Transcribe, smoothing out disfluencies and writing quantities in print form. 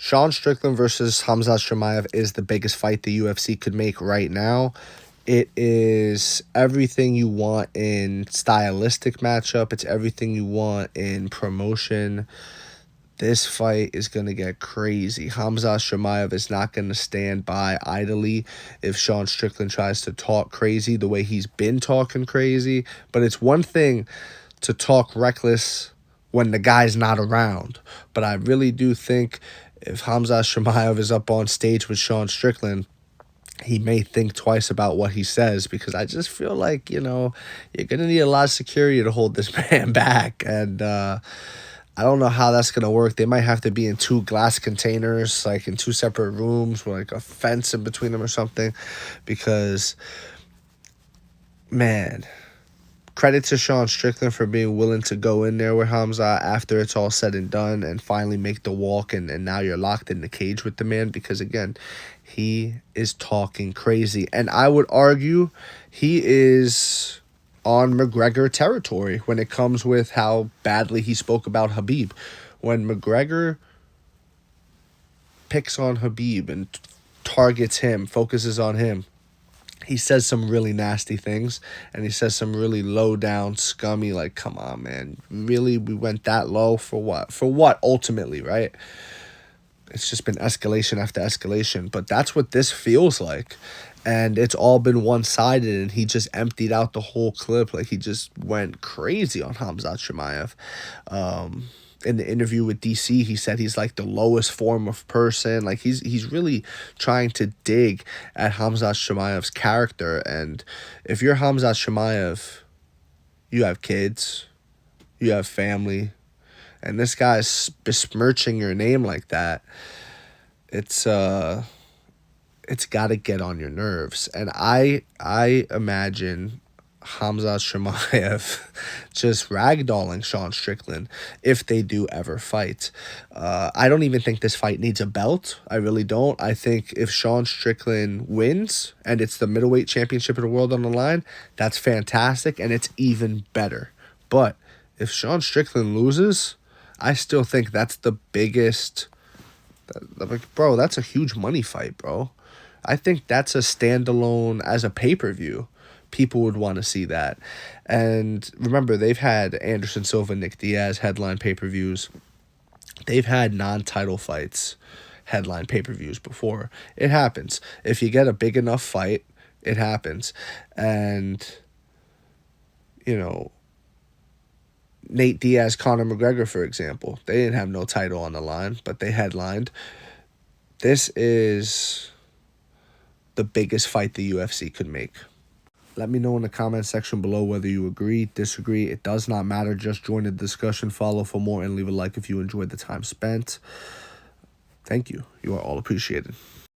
Sean Strickland versus Khamzat Chimaev is the biggest fight the UFC could make right now. It is everything you want in stylistic matchup. It's everything you want in promotion. This fight is going to get crazy. Khamzat Chimaev is not going to stand by idly if Sean Strickland tries to talk crazy the way he's been talking crazy. But it's one thing to talk reckless when the guy's not around. But I really do think if Khamzat Chimaev is up on stage with Sean Strickland, he may think twice about what he says, because I just feel like, you're going to need a lot of security to hold this man back. And I don't know how that's going to work. They might have to be in two glass containers, like in two separate rooms with like a fence in between them or something, because, man, credit to Sean Strickland for being willing to go in there with Khamzat after it's all said and done and finally make the walk, and now you're locked in the cage with the man, because, again, he is talking crazy. And I would argue he is on McGregor territory when it comes with how badly he spoke about Khabib. When McGregor picks on Khabib and targets him, focuses on him, he says some really nasty things, and he says some really low down, scummy, like, come on, man, really, we went that low for what? For what, ultimately, right? It's just been escalation after escalation, but that's what this feels like. And it's all been one-sided, and he just emptied out the whole clip. Like, he just went crazy on Khamzat Chimaev. In the interview with DC, he said he's like the lowest form of person. Like, he's really trying to dig at Khamzat Chimaev's character. And if you're Khamzat Chimaev, you have kids, you have family, and this guy's besmirching your name like that, it's got to get on your nerves. And I imagine Khamzat Chimaev just ragdolling Sean Strickland if they do ever fight. I don't even think this fight needs a belt. I really don't. I think if Sean Strickland wins and it's the middleweight championship of the world on the line, that's fantastic, and it's even better. But if Sean Strickland loses, I still think that's the biggest. Bro, that's a huge money fight, bro. I think that's a standalone as a pay-per-view. People would want to see that. And remember, they've had Anderson Silva, Nick Diaz headline pay-per-views. They've had non-title fights headline pay-per-views before. It happens. If you get a big enough fight, it happens. And, Nate Diaz, Conor McGregor, for example, they didn't have no title on the line, but they headlined. This is the biggest fight the UFC could make. Let me know in the comment section below whether you agree, disagree. It does not matter. Just join the discussion, follow for more, and leave a like if you enjoyed the time spent. Thank you. You are all appreciated.